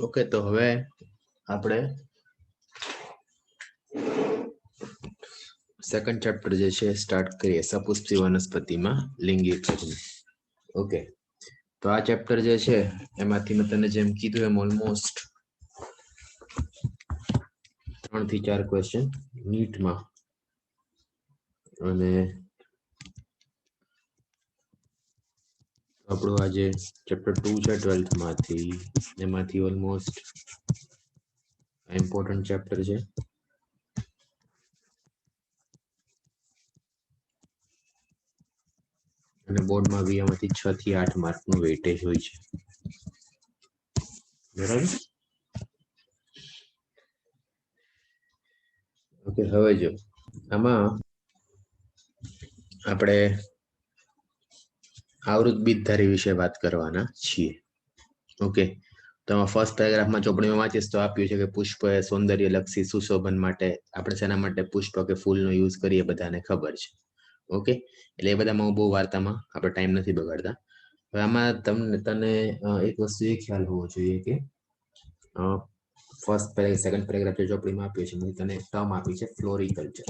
Okay, તો હવે આપણે સેકન્ડ ચેપ્ટર જે છે સ્ટાર્ટ કરીએ, સપુષ્પી વનસ્પતિમાં લિંગી પ્રજનન. ઓકે, તો આ ચેપ્ટર જે છે એમાંથી મેં તને જેમ કીધું એમ ઓલમોસ્ટ 3 થી 4 ક્વેશ્ચન નીટમાં અને આપણું આજે ચેપ્ટર 2 છે 12th માંથી, એમાંથી ઓલમોસ્ટ ઇમ્પોર્ટન્ટ ચેપ્ટર છે. અને બોર્ડમાં બી આમાંથી 6 થી 8 માર્કનું વેઇટેજ હોય છે. બરાબર? ઓકે, હવે જો આમાં આપણે આવૃત બીજધારી વિશે વાત કરવાના છીએ. ઓકે, તો ફર્સ્ટ પેરેગ્રાફમાં ચોપડીમાં વાંચીશ તો આપ્યું છે કે પુષ્પ એ સૌંદર્યલક્ષી સુશોભન માટે આપણે શેના માટે પુષ્પ કે ફૂલનો યુઝ કરીએ બધાને ખબર છે. ઓકે, એટલે એ બધામાં બહુ વાર્તામાં આપણે ટાઈમ નથી બગાડતા. હવે આમાં તને એક વસ્તુ એ ખ્યાલ હોવો જોઈએ કે ફર્સ્ટ પેરેગ્રાફ સેકન્ડ પેરેગ્રાફ જે ચોપડીમાં આપ્યું છે મેં તને ટર્મ આપી છે ફ્લોરિકલ્ચર.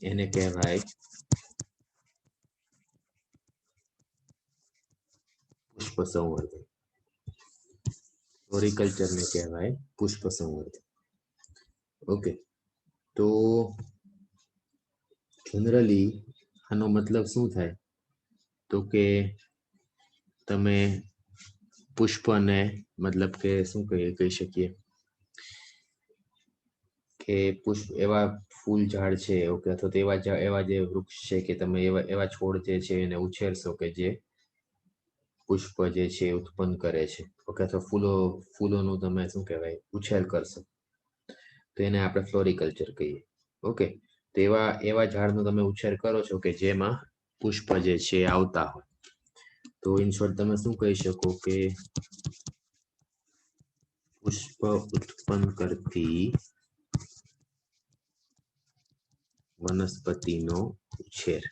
એને કહેવાય પુષ્પ સંવર્ધન. ફ્લોરિકલ્ચર ને કહેવાય પુષ્પ સંવર્ધન. ઓકે, તો જનરલી આનો મતલબ શું થાય તો કે તમે પુષ્પને મતલબ કે શું કહી શકીએ કે પુષ્પ એવા ફૂલ ઝાડ છે ઓકે, અથવા તો એવા જે વૃક્ષ છે કે તમે એવા છોડ જે છે એને ઉછેરશો કે જે પુષ્પ જે છે ઉત્પન્ન કરે છે. ઓકે, અથવા ફૂલોનું તમે શું કહેવાય ઉછેર કરશો તો એને આપણે ફ્લોરિકલ્ચર કહીએ. ઓકે, તો એવા ઝાડનો તમે ઉછેર કરો છો કે જેમાં પુષ્પ જે છે આવતા હોય. તો ઇન શોર્ટ તમે શું કહી શકો કે પુષ્પ ઉત્પન્ન કરતી વનસ્પતિનો ઉછેર.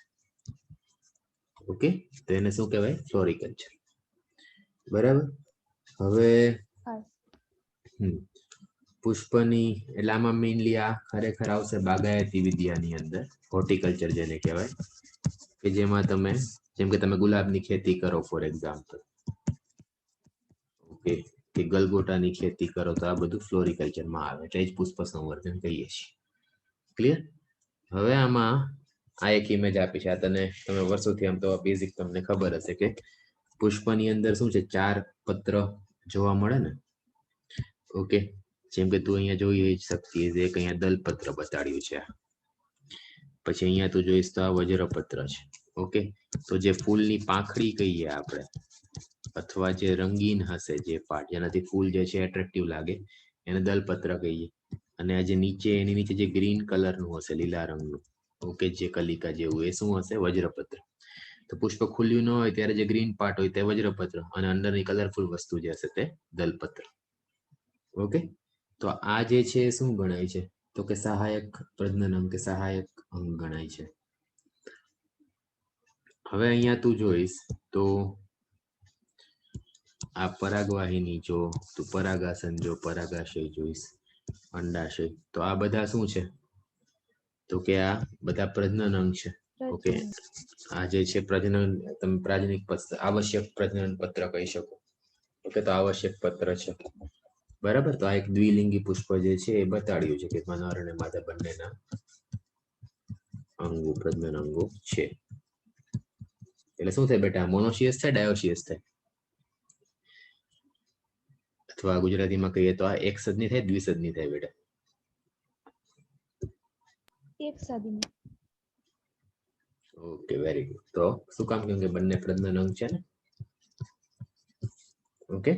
ઓકે, તો એને શું કહેવાય ફ્લોરિકલ્ચર. બરાબર? હવે પુષ્પની એટલે આમાં મેઇનલી આ ખરેખર આવશે બાગાયતી વિદ્યાની અંદર, હોર્ટિકલ્ચર જેને કહેવાય કે જેમાં તમે જેમ કે તમે ગુલાબની ખેતી કરો ફોર એક્ઝામ્પલ, ઓકે, કે ગલગોટાની ખેતી કરો તો આ બધું ફ્લોરિકલ્ચરમાં આવે, એટલે જ પુષ્પ સંવર્ધન કહીએ છીએ. ક્લિયર? હવે આમાં આ એક ઇમેજ આપી છે, આ તમે વર્ષોથી આમ તો બેઝિક તમને ખબર હશે કે પુષ્પની અંદર શું છે 4 પત્ર જોવા મળે ને. ઓકે, જેમ કે તું અહીંયા જોઈ શકતી એક અહીંયા દલપત્ર બતાડ્યું છે, પછી અહીંયા તું જોઈશ તો આ વજ્રપત્ર છે. ઓકે, તો જે ફૂલની પાંખડી કહીએ આપણે અથવા જે રંગીન હશે જે પાર્ટ જેનાથી ફૂલ જે છે એટ્રેક્ટિવ લાગે એને દલપત્ર કહીએ. અને આ જે નીચે એની નીચે જે ગ્રીન કલરનું હશે લીલા રંગનું, ઓકે, જે કલિકા જેવું એ શું હશે વજ્રપત્ર. તો પુષ્પ ખુલ્યું ન હોય ત્યારે જે ગ્રીન પાર્ટ હોય તે વજ્રપત્ર અને અંદરની કલરફુલ વસ્તુ જે હશે તે દલપત્ર. ઓકે, તો આ જે છે શું ગણાય છે તો કે સહાયક પ્રજનન અંગ કે સહાયક અંગ ગણાય છે. હવે અહીંયા તું જોઈશ તો આ પરાગવાહિની જો, તું પરાગાસન જો, પરાગાશય જોઈશ, અંડાશય, તો આ બધા શું છે તો કે આ બધા પ્રજનન અંગ છે. ઓકે, આ જે છે પ્રજનન તમે પ્રાજનિક આવશ્યક પ્રજનન પત્ર કહી શકો. ઓકે, તો આવશ્યક પત્ર છે. બરાબર? તો આ એક દ્વિલિંગી પુષ્પ જે છે એ બતાડ્યું છે કે નર અને માદા બંનેના અંગો પ્રજનન અંગો છે. એટલે શું થાય બેટા, મોનોશિયસ થાય ડાયોશિયસ થાય? અથવા ગુજરાતીમાં કહીએ તો આ એક સદની થાય દ્વિસદની થાય બેટા? એક સદની. Okay, very good. તો શું કામ? કેમ કે બંને પ્રજનન અંગ છે ને. ઓકે,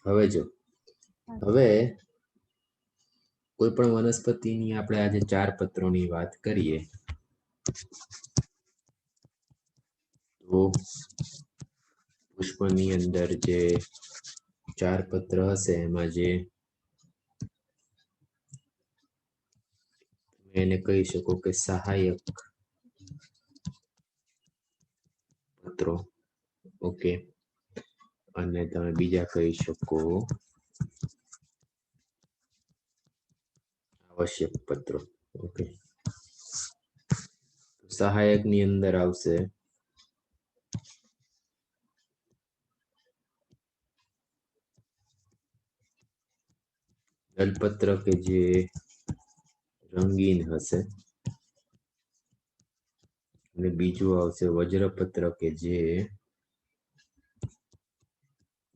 હવે જો હવે કોઈ પણ વનસ્પતિની આપણે આજે 4 પત્રોની વાત કરીએ તો પુષ્પની અંદર જે 4 પત્ર હશે એમાં જે એને કહી શકો કે સહાયક પત્રો. ઓકે, અને તમે બીજા કહી શકો આવશ્યક પત્રો. ઓકે, સહાયક ની અંદર આવશે દલપત્ર કે જે રંગીન હશે, અને બીજું આવશે વજ્રપત્ર કે જે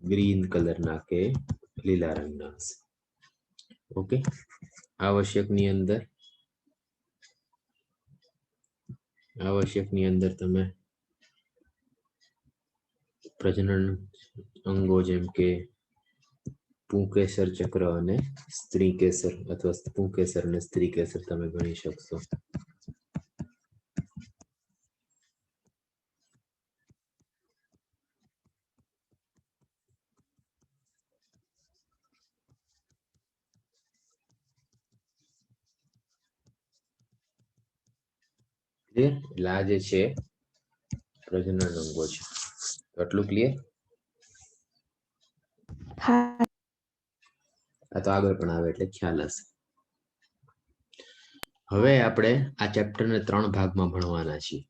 ગ્રીન કલર ના કે લીલા રંગના હશે. ઓકે, આવશ્યક ની અંદર તમે પ્રજનન અંગો જેમ કે પુંકેસર ચક્ર અને સ્ત્રી કેસર અથવા પુંકેસર અને સ્ત્રી કેસર તમે ગણી શકશો. એટલે આ જે છે પ્રજનન અંગો છે. આટલું ક્લિયર? હા. આ તો આગળ પણ આવે એટલે ખ્યાલ હશે. હવે આપણે આ ચેપ્ટરને 3 ભાગમાં ભણવાના છીએ.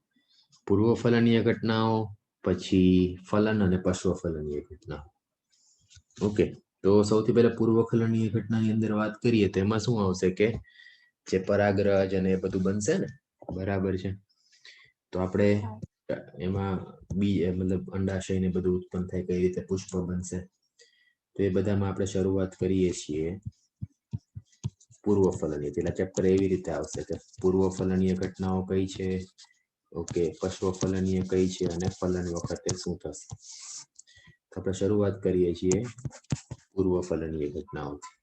પૂર્વફલનીય ઘટનાઓ, પછી ફલન અને પશ્વફલનીય ઘટનાઓ. ઓકે, તો સૌથી પહેલા પૂર્વફલનીય ઘટનાની અંદર વાત કરીએ તો એમાં શું આવશે કે જે પરાગરજ અને એ બધું બનશે ને, બરાબર છે? તો આપણે એમાં મતલબ અંડાશય ને બધું ઉત્પન્ન થાય, કઈ રીતે પુષ્પ બનશે, તો એ બધામાં આપણે શરૂઆત કરીએ છીએ પૂર્વફલનીય. પેલા ચેપ્ટર એવી રીતે આવશે કે પૂર્વફલનીય ઘટનાઓ કઈ છે, ઓકે, પશ્વફલનીય કઈ છે, અને ફલન વખતે શું થશે. આપણે શરૂઆત કરીએ છીએ પૂર્વફલનીય ઘટનાઓથી.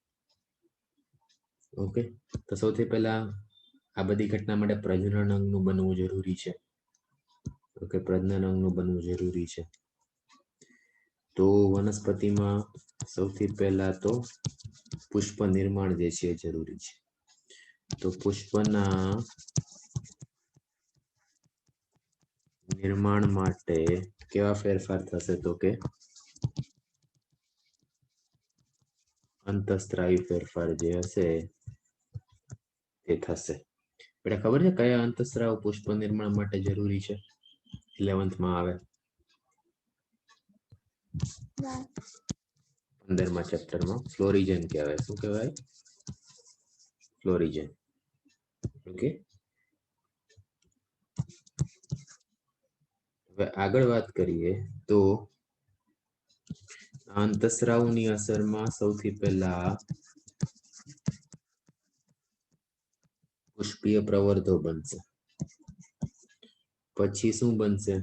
ઓકે, તો સૌથી પહેલા આ બધી ઘટના માટે પ્રજનન અંગનું બનવું જરૂરી છે. ઓકે, પ્રજનન અંગનું બનવું જરૂરી છે. તો વનસ્પતિમાં સૌથી પહેલા તો પુષ્પ નિર્માણ જે છે એ જરૂરી છે. તો પુષ્પના નિર્માણ માટે કેવા ફેરફાર થશે, તો કે અંતઃસ્ત્રાવી ફેરફાર જે હશે તે થશે. એટલે ખબર છે કયા અંતઃસ્ત્રાવ પુષ્પ નિર્માણ માટે જરૂરી છે? 11th માં આવે, 15મા ચેપ્ટરમાં ફ્લોરિજન કહેવાય. શું કહેવાય? ફ્લોરિજન. ઓકે, હવે આગળ વાત કરીએ તો અંતઃસ્રાવની અસરમાં સૌથી પહેલા પુષ્પીય પ્રવર્ધો બનશે. પછી શું બનશે?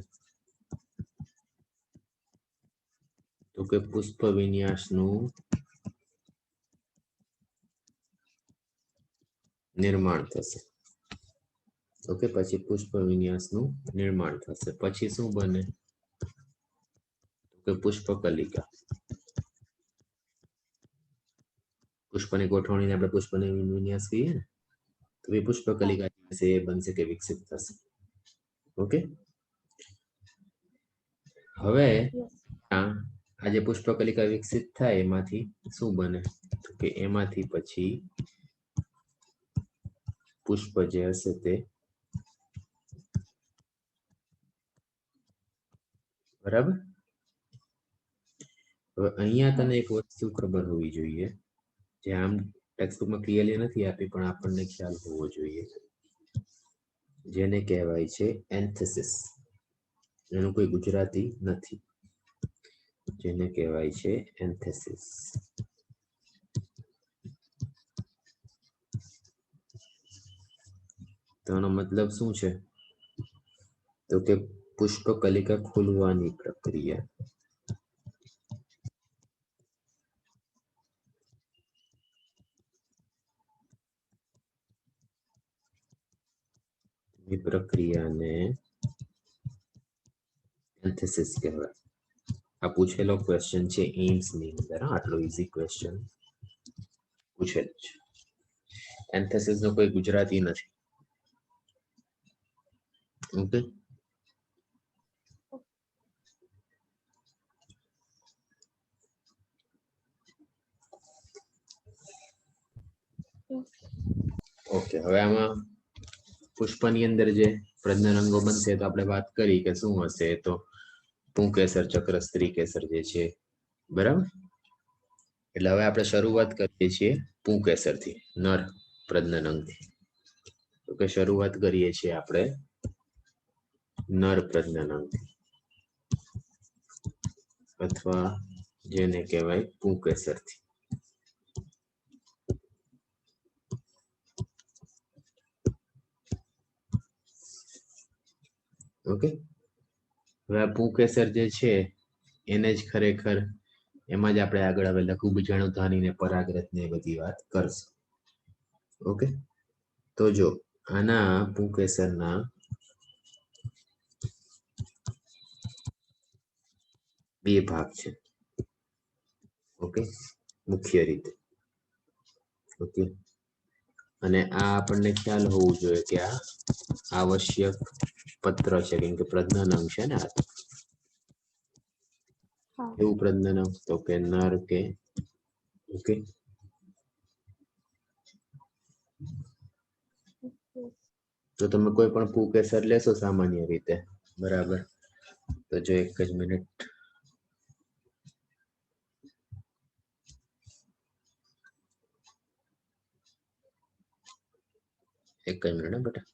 તો કે પુષ્પ વિન્યાસનું નિર્માણ થશે. ઓકે, પછી પુષ્પ વિન્યાસનું નિર્માણ થશે. પછી શું બને? તો પુષ્પકલિકા. પુષ્પની ગોઠવણીને આપણે પુષ્પની વિન્યાસ કહીએ ને, તો એ પુષ્પકલિકા છે એ બનશે કે વિકસિત થશે. ઓકે, હવે આ જે પુષ્પકલિકા વિકસિત થાય એમાંથી શું બને? તો કે એમાંથી પછી પુષ્પ જે હશે તે, બરાબર. હવે અહીંયા તને એક વસ્તુ ખબર હોવી જોઈએ, જે આમ ટેક્સ્ટબુકમાં ક્લિયરલી નથી આપી પણ આપણને ખ્યાલ હોવો જોઈએ, જેને કહેવાય છે એન્થેસિસ. એનું કોઈ ગુજરાતી નથી, જેને કહેવાય છે એન્થેસિસ. તો એનો મતલબ શું છે? તો કે પુષ્પકલિકા ખુલવાની પ્રક્રિયા. એ પ્રક્રિયાને એન્થેસિસ કહેવાય. આ પૂછેલો ક્વેશ્ચન છે એમ્સ ની અંદર. આટલો ઈઝી ક્વેશ્ચન પૂછેલો છે. એન્થેસિસ નો કોઈ ગુજરાતી નથી. ઓકે, ઓકે, હવે આમાં પુષ્પની અંદર જે પ્રજનન અંગો બનશે તો આપણે વાત કરી કે શું હશે, તો પુંકેસર, ચક્ર, સ્ત્રી કેસર જે છે, બરાબર. એટલે હવે આપણે શરૂઆત કરીએ છીએ પુંકેસર થી, નર પ્રજનન અંગથી. તો કે શરૂઆત કરીએ છીએ આપણે નર પ્રજનન અંગથી, અથવા જેને કહેવાય પુંકેસર થી. ઓકે, હવે આ પુંકેસર જે છે એને જ ખરેખર એમાં જ આપણે આગળ હવે લઘુબીજાણુ ધાની ને પરાગરજ ને બધી વાત કરશું. ઓકે, તો જો આના પુંકેસરના બે ભાગ છે. ઓકે, મુખ્ય રીતે. ઓકે, અને આ આપણને ખ્યાલ હોવું જોઈએ કે આ આવશ્યક પત્ર છે, કેમ કે પ્રજનન અંગ છે ને. હા. એવું પ્રજનન અંગ તો કે નર કે. ઓકે, તો તમે કોઈ પણ પુંકેસર લેશો સામાન્ય રીતે, બરાબર. તો જો એક જ મિનિટ, એક જ મિનિટ બેટા.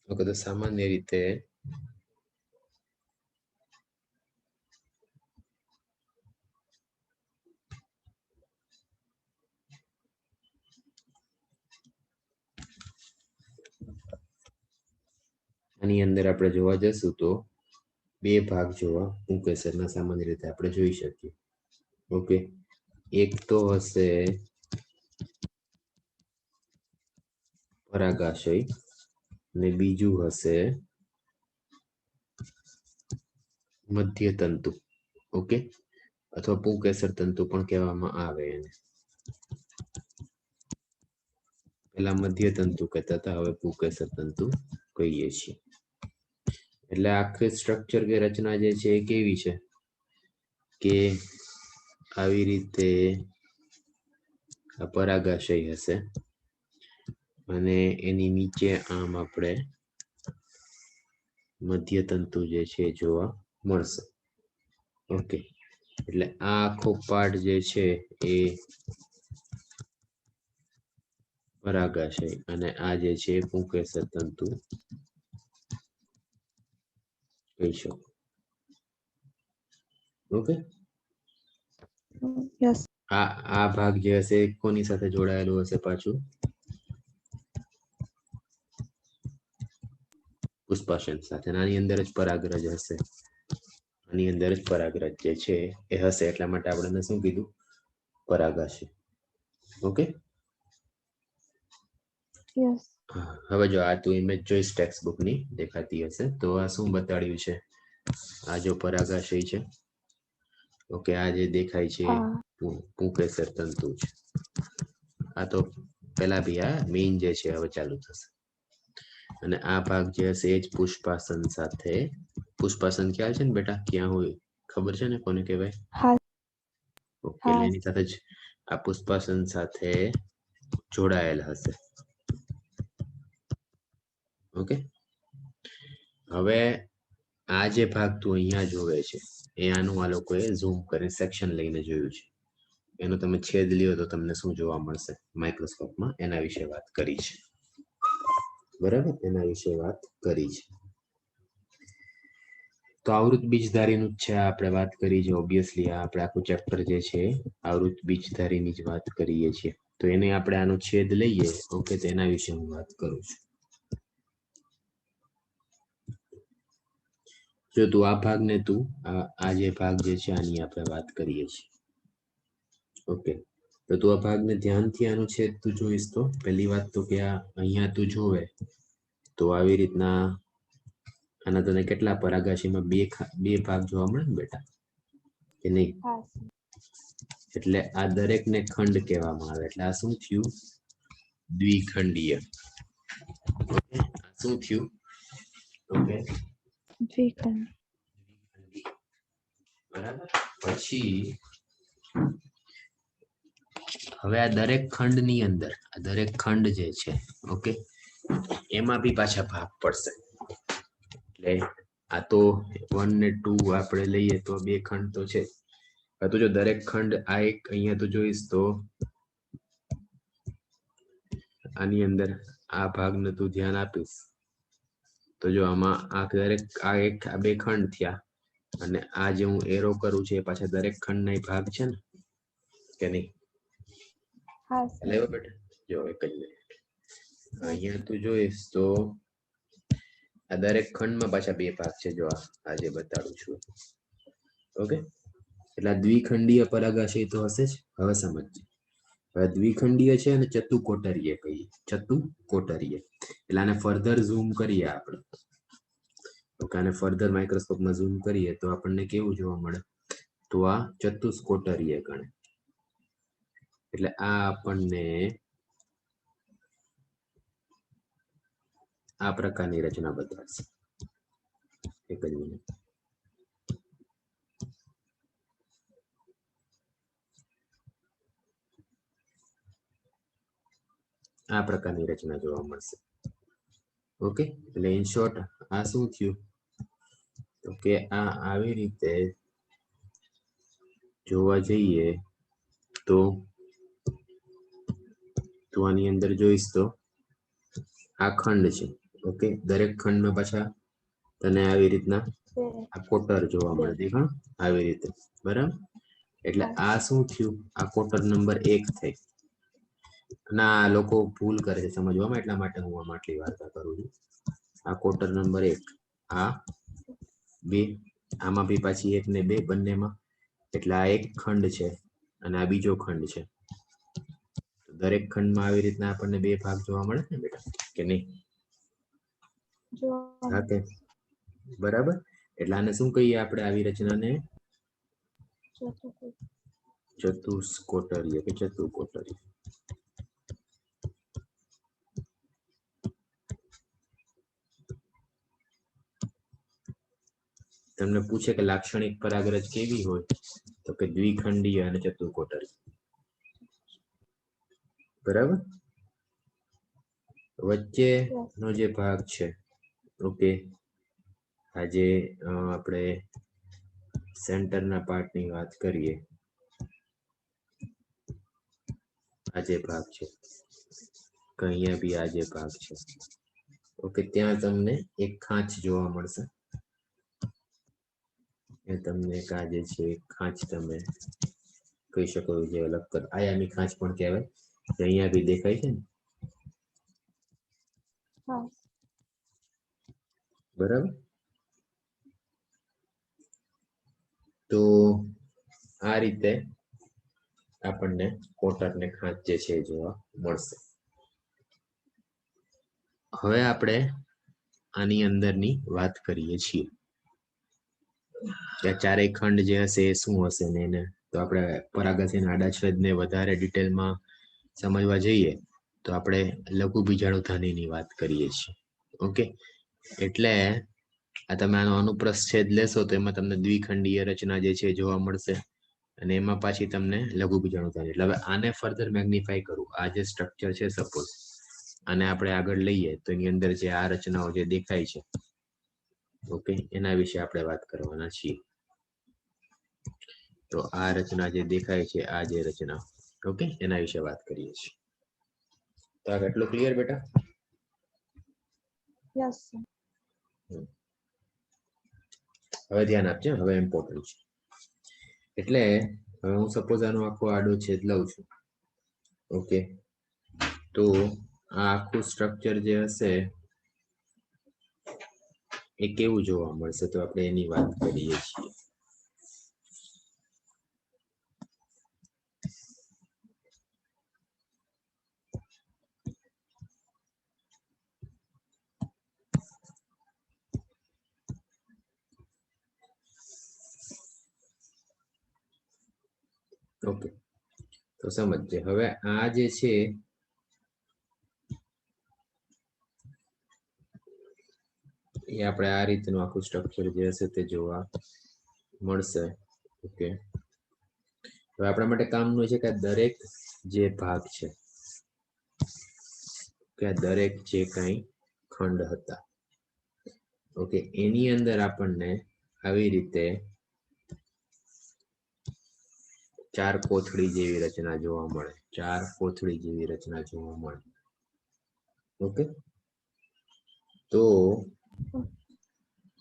ઓકે, તો સામાન્ય રીતે આની અંદર આપણે જોવા જશું તો બે ભાગ જોવા પુંકેસરના સામાન્ય રીતે આપણે જોઈ શકીએ. ઓકે, એક તો હશે પરાગાશય અને બીજું હશે મધ્ય તંતુ. ઓકે, અથવા પુંકેસર તંતુ પણ કહેવામાં આવે એને. પેલા મધ્ય તંતુ કહેતા હતા, હવે પુંકેસર તંતુ કહીએ છીએ. એટલે આખી સ્ટ્રક્ચર કે રચના જે છે એ કેવી છે કે આવી રીતે પરાગાશય હશે અને એની નીચે આમ આપણે મધ્ય તંતુ જે છે જોવા મળશે. ઓકે, એટલે આ આખો પાર્ટ જે છે એ પરાગાશય અને આ જે છે પુંકેસર તંતુ કહી શકો. Okay, yes. આ ભાગ જે હશે કોની સાથે જોડાયેલું હશે પાછું? પુષ્પાશય સાથે. આની અંદર જ પરાગરજ હશે. આની અંદર જ પરાગરજ જે છે એ હશે, એટલા માટે આપણે શું કીધું? પરાગાશય. Okay, yes. હવે જો આ તું ઇમેજ જોઈશ ટેક્સ્ટ બુક ની દેખાતી હશે, તો આ શું બતાડ્યું છે? આ જો પરાગાશય છે. ઓકે, આ જે દેખાય છે હા. પુંકેસર તંતુ છે. આ તો પેલા બી આ મેઇન જે છે હવે ચાલુ થશે. અને આ ભાગ જે હશે એ જ પુષ્પાસન સાથે, પુષ્પાસન ખ્યાલ છે ને બેટા ક્યાં હોય? ખબર છે ને કોને કહેવાય? હા. ઓકે, એટલે હા. એની સાથે જ આ પુષ્પાસન સાથે જોડાયેલ હશે. ઓકે, હવે આ જે ભાગ તું અહીંયા જોવે છે એ આનું આ લોકોએ ઝૂમ કરીને સેક્શન લઈને જોયું છે. એનો તમે છેદ લ્યો તો તમને શું જોવા મળશે માઇક્રોસ્કોપમાં, એના વિશે વાત કરી છે. બરાબર, એના વિશે વાત કરી છે. તો આવૃત બીજધારીનું જ છે, આપણે વાત કરી છે. ઓબ્વિયસલી આપણે આખું ચેપ્ટર જે છે આવૃત બીજધારીની જ વાત કરીએ છીએ. તો એને આપણે આનો છેદ લઈએ. ઓકે, તો એના વિશે હું વાત કરું છું. જો તું આ ભાગ ને તું આ જે ભાગ જે છે આની આપણે વાત કરીએ છીએ. ઓકે, તો તું આ ભાગને ધ્યાનથી આનું છેદ તું જોઈશ તો પહેલી વાત તો કે આ અહીંયા તું જોવે તો આવી રીતના આના તને કેટલા પરાગાશીમાં બે ભાગ જોવા મળે ને બેટા, કે નહીં? હા સર. એટલે આ દરેકને ખંડ કહેવામાં આવે. એટલે આ શું થયું? દ્વિખંડીય. ઓકે, આ શું થયું? ઓકે, દ્વિખંડ. બરાબર. પછી હવે આ દરેક ખંડની અંદર આ દરેક ખંડ જે છે, ઓકે, એમાં બી પાછા ભાગ પડશે. એટલે આ તો 1 ને 2 આપણે લઈએ તો બે ખંડ તો છે. તો જો દરેક ખંડ આ એક અહીંયા તો જોઈશ તો આની અંદર આ ભાગને તું ધ્યાન આપીશ તો જો આમાં આ દરેક આ બે ખંડ થયા અને આ જે હું એરો કરું છું એ પાછા દરેક ખંડના ભાગ છે ને, કે નહીં? હા સર. લેવો બેટા, જો એક જ મિનિટ. અહીંયા તું જોઈશ તો આ દરેક ખંડમાં પાછા બે ભાગ છે. જો આ જે બતાડું છું. ઓકે, એટલે દ્વિખંડીય પરાગાશય તો હશે જ. હવે સમજજો. હવે દ્વિખંડીય છે અને ચતુકોટરીય કહીએ. ચતુકોટરીય એટલે આને ફર્ધર ઝૂમ કરીએ આપણે. ઓકે, આને ફર્ધર માઇક્રોસ્કોપમાં ઝૂમ કરીએ તો આપણને કેવું જોવા મળે? તો આ ચતુષ્કોટરીય ગણે. એટલે આ આપણને આ પ્રકારની રચના બતાવશે. એક જ મિનિટ. આ પ્રકારની રચના જોવા મળશે. ઓકે, એટલે ઇન શોર્ટ આ શું થયું? તો કે આ આવી રીતે જોવા જઈએ તો તું આની અંદર જોઈશ તો આ ખંડ છે. ઓકે, દરેક ખંડમાં પાછા તને આવી રીતના આ કોટર જોવા મળે. દેખાણ આવી રીતે, બરાબર? એટલે આ શું થયું? આ કોટર નંબર 1 થઈ. ના, લોકો ભૂલ કરે છે સમજવામાં, એટલા માટે હું આમાં આટલી વાર્તા કરું છું. આ કોટર નંબર 1, આ 2, આમાં બી પાછી 1 ને 2 બંનેમાં. એટલે આ એક ખંડ છે અને આ બીજો ખંડ છે. દરેક ખંડમાં આવી રીતના આપણને બે ભાગ જોવા મળે ને બેટા, કે નહીં? હા કે બરાબર. એટલે આને શું કહીએ આપણે? આવી રચનાને ચતુષ્કોટરીય કે ચતુકોટરીય. તમને પૂછે કે લાક્ષણિક પરાગરજ કેવી હોય, તો કે દ્વિખંડીય અને ચતુકોટરીય. બરાબર. વચ્ચેનો જે ભાગ છે, ઓકે, આજે આપણે સેન્ટરના પાર્ટની વાત કરીએ. આ જે ભાગ છે, અહીંયા બી આ જે ભાગ છે, ઓકે, ત્યાં તમને એક ખાંચ જોવા મળશે. એ તમને એક આ જે છે ખાંચ તમે કહી શકો, જે અલગ આયામી ખાંચ પણ કહેવાય. અહીંયા બી દેખાય છે ને, બરાબર? તો આ રીતે આપણને કોટરને ખાંચ જે છે એ જોવા મળશે. હવે આપણે આની અંદરની વાત કરીએ છીએ કે ચારેય ખંડ જે હશે એ શું હશે ને એને તો આપણે પરાગાશયના આડાછેદને વધારે ડિટેલમાં સમજવા જઈએ તો આપણે લઘુ બીજાણુધણીની વાત કરીએ છીએ. ઓકે, એટલે આ તમે આનો અનુપ્રસ્થ છેદ લેશો તો એમાં તમને દ્વિખંડીય રચના જે છે જોવા મળશે અને એમાં પાછી તમને લઘુ બીજાણુધણી. એટલે હવે આને ફર્ધર મેગ્નિફાય કરું, આ જે સ્ટ્રક્ચર છે સપોઝ આને આપણે આગળ લઈએ તો એની અંદર જે આ રચનાઓ જે દેખાય છે, ઓકે, એના વિશે આપણે વાત કરવાના છીએ. તો આ રચના જે દેખાય છે, આ જે રચના, ઓકે, એના વિશે વાત કરીએ છીએ. તો આ કેટલું ક્લિયર બેટા? Yes, sir. હવે ધ્યાન આપજો, હવે ઇમ્પોર્ટન્ટ છે. એટલે હવે હું સપોઝ આનો આખો આડો છેદ લઉં છું. ઓકે, તો આ આખું સ્ટ્રક્ચર જે હશે એ કેવું જોવા મળશે, તો આપણે એની વાત કરીએ છીએ. ઓકે, તો સમજજે. હવે આ જે છે એ આપણે આ રીતનું આખું સ્ટ્રક્ચર જે હશે તે જોવા મળશે. ઓકે, હવે આપણા માટે કામનું છે કે આ દરેક જે ભાગ છે કે આ દરેક જે કઈ ખંડ હતા, ઓકે, એની અંદર આપણને આવી રીતે ચાર કોથળી જેવી રચના જોવા મળે. ચાર કોથળી જેવી રચના જોવા મળે. ઓકે, તો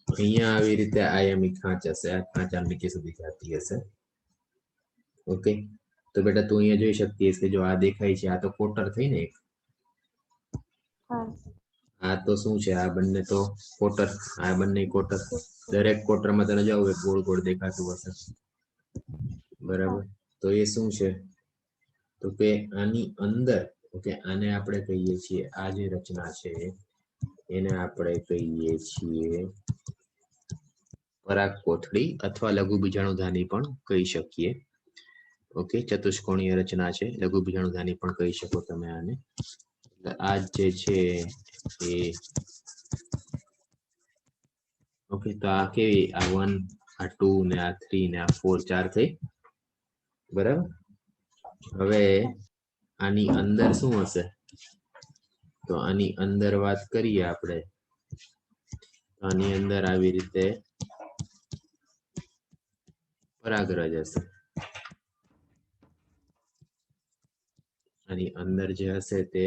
અહીંયા આવી રીતે આયામી ખાંચ હશે. આ ખાંચ આ નીચે સુધી જતી હશે. ઓકે, તો બેટા તું અહીંયા જોઈ શકતી હશે કે જો આ દેખાય છે, આ તો કોટર થઈ ને એક. હા, આ તો શું છે, આ બંને તો કોટર, આ બંને કોટર. દરેક કોટરમાં તને જાવ ગોળ ગોળ દેખાતું હશે, બરાબર? તો એ શું છે, તો કે આની અંદર, ઓકે, આને આપણે કહીએ છીએ, આ જે રચના છે એને આપણે કહીએ છીએ પરાગ કોથળી અથવા લઘુ બીજાણુધાની પણ કહી શકીએ. ઓકે, ચતુષ્કોણીય રચના છે, લઘુ બીજાણુધાની પણ કહી શકો તમે આને. આ જે છે એ ઓકે, તો આ કેવી, આ 1, આ 2 ને આ 3 ને આ 4, 4 થઈ, બરાબર? હવે આની અંદર શું હશે, તો આની અંદર વાત કરીએ આપણે, આની અંદર આવી રીતે પરાગરજ હશે. આની અંદર જે હશે તે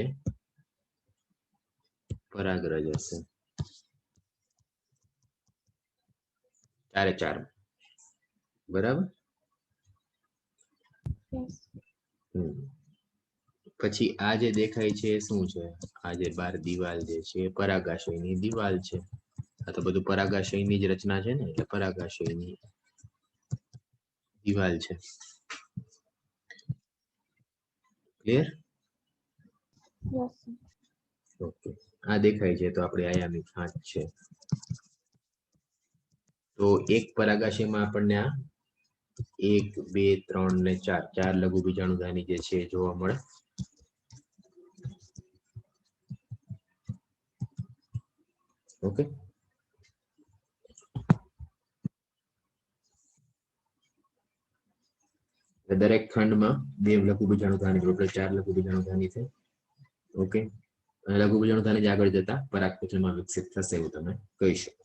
પરાગરજ હશે. ચારે ચાર, બરાબર? yes. પછી આ જે દેખાય છે એ શું છે, આ જે બાર દિવાલ જે છે એ પરાગાશયની દિવાલ છે. આ તો બધું પરાગાશયની જ રચના છે ને, એટલે પરાગાશયની દિવાલ છે. ક્લિયર? Yes, sir. ઓકે, આ દેખાય છે તો આપણી આયામી ખાંચ છે. તો એક પરાગાશયમાં આપણને આ 1, 2, 3 ને 4, 4 લઘુ બીજાણુધાની જે છે એ જોવા મળે. ઓકે, દરેક ખંડમાં 2 લઘુ બીજાણુધાની, ટોટલ 4 લઘુ બીજાણુધાની છે. ઓકે, અને લઘુ બીજાણુધાની જ આગળ જતા પરાગકોથળીમાં વિકસિત થશે એવું તમે કહી શકો.